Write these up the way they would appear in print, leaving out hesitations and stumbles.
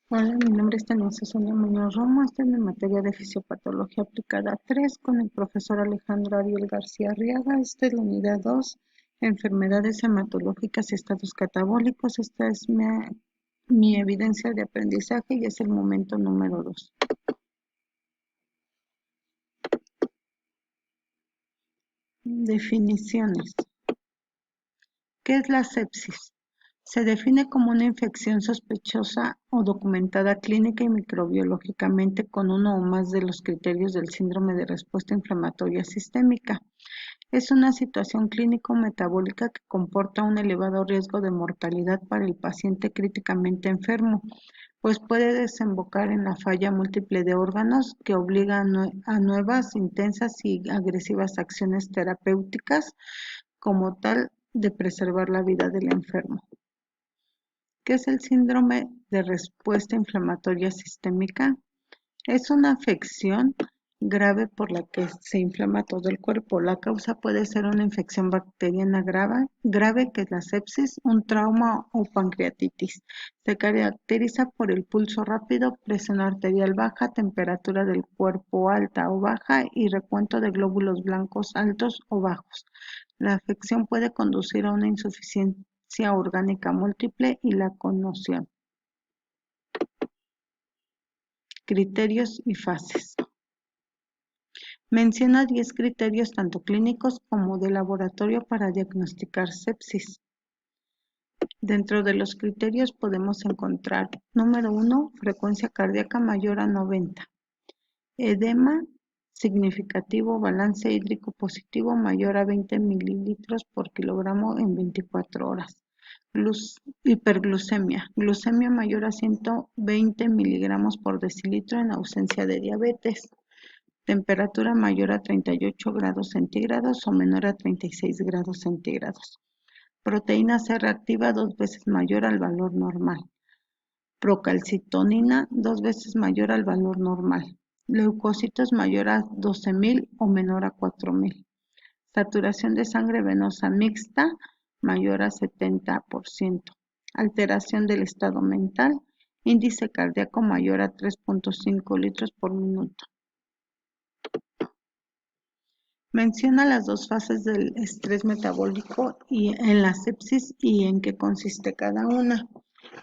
Hola, mi nombre es Tania Sonia Muñoz Romo. Estoy en materia de fisiopatología aplicada 3 con el profesor Alejandro Ariel García Arriaga. Esta es la unidad 2, enfermedades hematológicas y estados catabólicos. Esta es mi evidencia de aprendizaje y es el momento número 2. Definiciones. ¿Qué es la sepsis? Se define como una infección sospechosa o documentada clínica y microbiológicamente con uno o más de los criterios del síndrome de respuesta inflamatoria sistémica. Es una situación clínico-metabólica que comporta un elevado riesgo de mortalidad para el paciente críticamente enfermo, pues puede desembocar en la falla múltiple de órganos que obliga a nuevas, intensas y agresivas acciones terapéuticas como tal de preservar la vida del enfermo. ¿Qué es el síndrome de respuesta inflamatoria sistémica? Es una afección grave por la que se inflama todo el cuerpo. La causa puede ser una infección bacteriana grave que es la sepsis, un trauma o pancreatitis. Se caracteriza por el pulso rápido, presión arterial baja, temperatura del cuerpo alta o baja y recuento de glóbulos blancos altos o bajos. La afección puede conducir a una insuficiencia orgánica múltiple y la conmoción. Criterios y fases. Menciona 10 criterios tanto clínicos como de laboratorio para diagnosticar sepsis. Dentro de los criterios podemos encontrar, número 1, frecuencia cardíaca mayor a 90, edema significativo, balance hídrico positivo mayor a 20 mililitros por kilogramo en 24 horas. Hiperglucemia, glucemia mayor a 120 miligramos por decilitro en ausencia de diabetes. Temperatura mayor a 38 grados centígrados o menor a 36 grados centígrados. Proteína C reactiva 2 veces mayor al valor normal. Procalcitonina 2 veces mayor al valor normal. Leucocitos mayor a 12.000 o menor a 4.000. Saturación de sangre venosa mixta mayor a 70%. Alteración del estado mental. Índice cardíaco mayor a 3.5 litros por minuto. Menciona las dos fases del estrés metabólico y en la sepsis y en qué consiste cada una.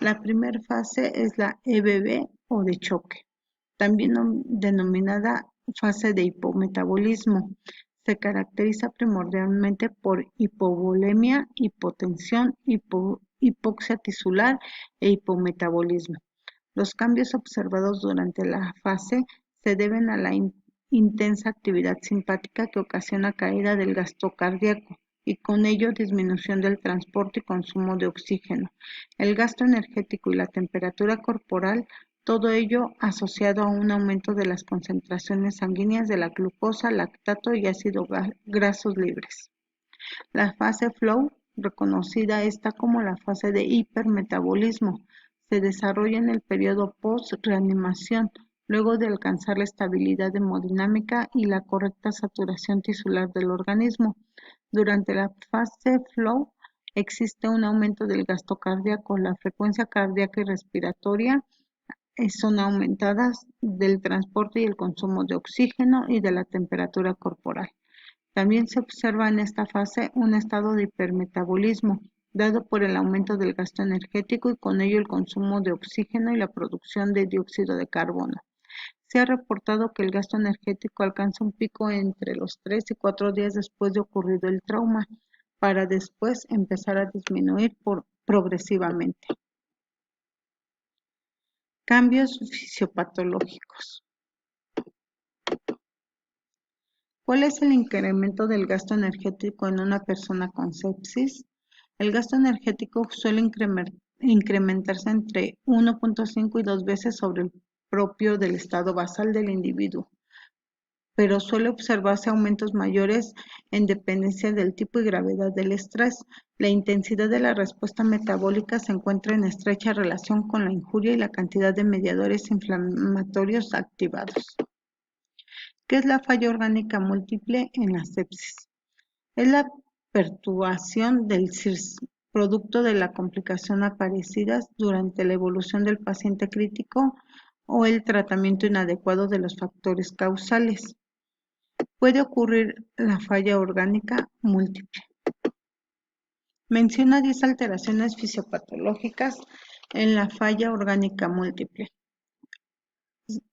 La primera fase es la EBB o de choque, también denominada fase de hipometabolismo. Se caracteriza primordialmente por hipovolemia, hipotensión, hipoxia tisular e hipometabolismo. Los cambios observados durante la fase se deben a la intensa actividad simpática que ocasiona caída del gasto cardíaco y con ello disminución del transporte y consumo de oxígeno, el gasto energético y la temperatura corporal, todo ello asociado a un aumento de las concentraciones sanguíneas de la glucosa, lactato y ácidos grasos libres. La fase flow, reconocida esta como la fase de hipermetabolismo, se desarrolla en el periodo post-reanimación, luego de alcanzar la estabilidad hemodinámica y la correcta saturación tisular del organismo. Durante la fase flow existe un aumento del gasto cardíaco, la frecuencia cardíaca y respiratoria son aumentadas del transporte y el consumo de oxígeno y de la temperatura corporal. También se observa en esta fase un estado de hipermetabolismo, dado por el aumento del gasto energético y con ello el consumo de oxígeno y la producción de dióxido de carbono. Se ha reportado que el gasto energético alcanza un pico entre los 3 y 4 días después de ocurrido el trauma, para después empezar a disminuir progresivamente. Cambios fisiopatológicos. ¿Cuál es el incremento del gasto energético en una persona con sepsis? El gasto energético suele incrementarse entre 1.5 y 2 veces sobre el propio del estado basal del individuo, pero suele observarse aumentos mayores en dependencia del tipo y gravedad del estrés. La intensidad de la respuesta metabólica se encuentra en estrecha relación con la injuria y la cantidad de mediadores inflamatorios activados. ¿Qué es la falla orgánica múltiple en la sepsis? Es la perturbación del producto de la complicación aparecidas durante la evolución del paciente crítico o el tratamiento inadecuado de los factores causales. Puede ocurrir la falla orgánica múltiple. Menciona 10 alteraciones fisiopatológicas en la falla orgánica múltiple.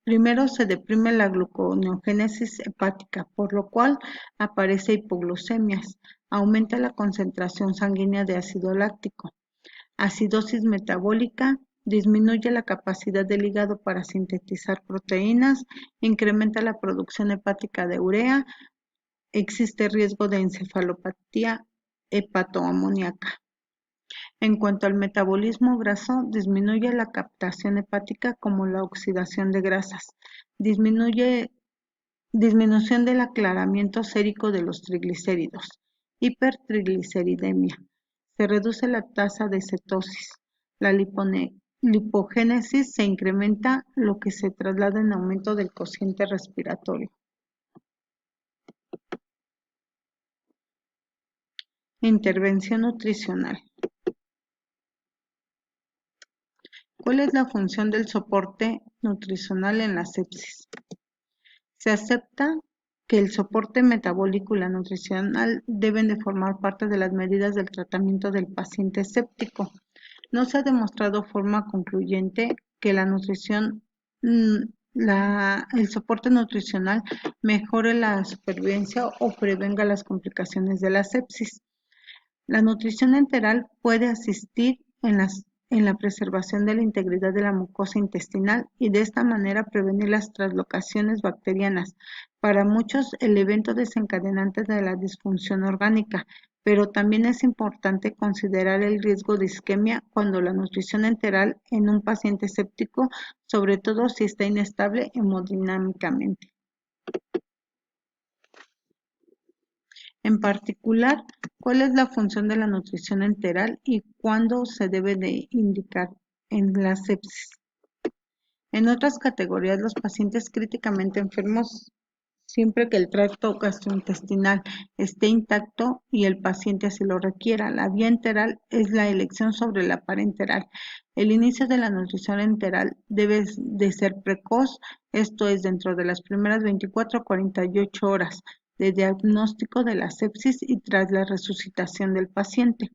Primero, se deprime la gluconeogénesis hepática, por lo cual aparece hipoglucemias, aumenta la concentración sanguínea de ácido láctico, acidosis metabólica, disminuye la capacidad del hígado para sintetizar proteínas, incrementa la producción hepática de urea, existe riesgo de encefalopatía hepatoamoníaca. En cuanto al metabolismo graso, disminuye la captación hepática como la oxidación de grasas, disminución del aclaramiento sérico de los triglicéridos, hipertrigliceridemia, se reduce la tasa de cetosis, la lipogénesis se incrementa, lo que se traslada en aumento del cociente respiratorio. Intervención nutricional. ¿Cuál es la función del soporte nutricional en la sepsis? Se acepta que el soporte metabólico y la nutricional deben de formar parte de las medidas del tratamiento del paciente séptico. No se ha demostrado forma concluyente que la nutrición, el soporte nutricional mejore la supervivencia o prevenga las complicaciones de la sepsis. La nutrición enteral puede asistir en la preservación de la integridad de la mucosa intestinal y de esta manera prevenir las translocaciones bacterianas. Para muchos, el evento desencadenante de la disfunción orgánica, pero también es importante considerar el riesgo de isquemia cuando la nutrición enteral en un paciente séptico, sobre todo si está inestable hemodinámicamente. En particular, ¿cuál es la función de la nutrición enteral y cuándo se debe de indicar en la sepsis? En otras categorías, los pacientes críticamente enfermos, siempre que el tracto gastrointestinal esté intacto y el paciente así lo requiera. La vía enteral es la elección sobre la parenteral. El inicio de la nutrición enteral debe de ser precoz, esto es dentro de las primeras 24 a 48 horas de diagnóstico de la sepsis y tras la resucitación del paciente.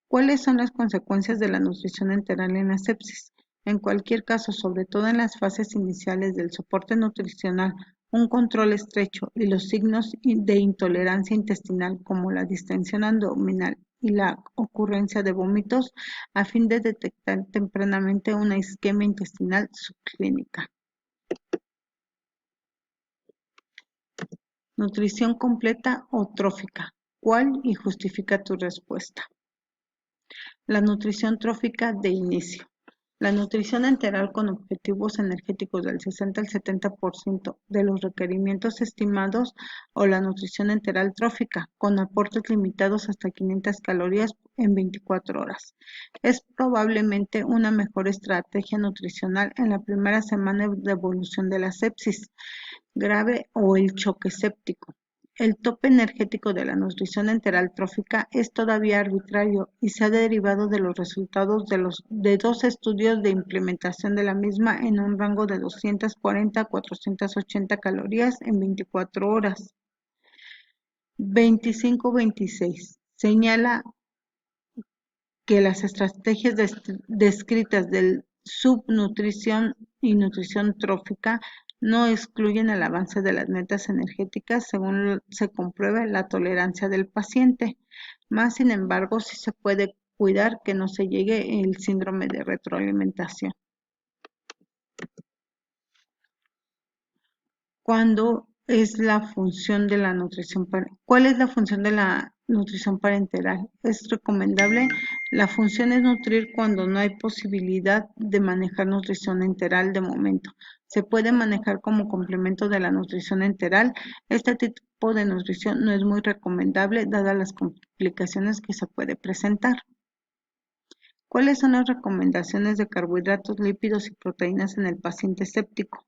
¿Cuáles son las consecuencias de la nutrición enteral en la sepsis? En cualquier caso, sobre todo en las fases iniciales del soporte nutricional, un control estrecho y los signos de intolerancia intestinal como la distensión abdominal y la ocurrencia de vómitos a fin de detectar tempranamente una isquemia intestinal subclínica. Nutrición completa o trófica. ¿Cuál y justifica tu respuesta? La nutrición trófica de inicio. La nutrición enteral con objetivos energéticos del 60 al 70% de los requerimientos estimados o la nutrición enteral trófica con aportes limitados hasta 500 calorías en 24 horas. Es probablemente una mejor estrategia nutricional en la primera semana de evolución de la sepsis grave o el choque séptico. El tope energético de la nutrición enteral trófica es todavía arbitrario y se ha derivado de los resultados de dos estudios de implementación de la misma en un rango de 240 a 480 calorías en 24 horas. 25-26 señala que las estrategias descritas de subnutrición y nutrición trófica no excluyen el avance de las metas energéticas según se compruebe la tolerancia del paciente. Más sin embargo, sí se puede cuidar que no se llegue el síndrome de retroalimentación. ¿Cuál es la función de la nutrición parenteral? Es recomendable. La función es nutrir cuando no hay posibilidad de manejar nutrición enteral de momento. Se puede manejar como complemento de la nutrición enteral. Este tipo de nutrición no es muy recomendable dadas las complicaciones que se puede presentar. ¿Cuáles son las recomendaciones de carbohidratos, lípidos y proteínas en el paciente séptico?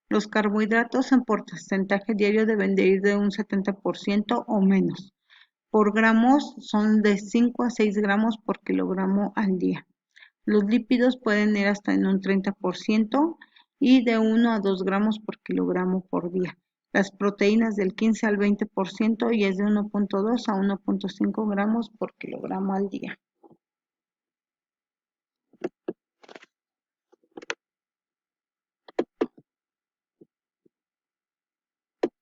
Los carbohidratos en porcentaje diario deben de ir de un 70% o menos. Por gramos son de 5 a 6 gramos por kilogramo al día. Los lípidos pueden ir hasta en un 30% y de 1 a 2 gramos por kilogramo por día. Las proteínas del 15 al 20% y es de 1.2 a 1.5 gramos por kilogramo al día.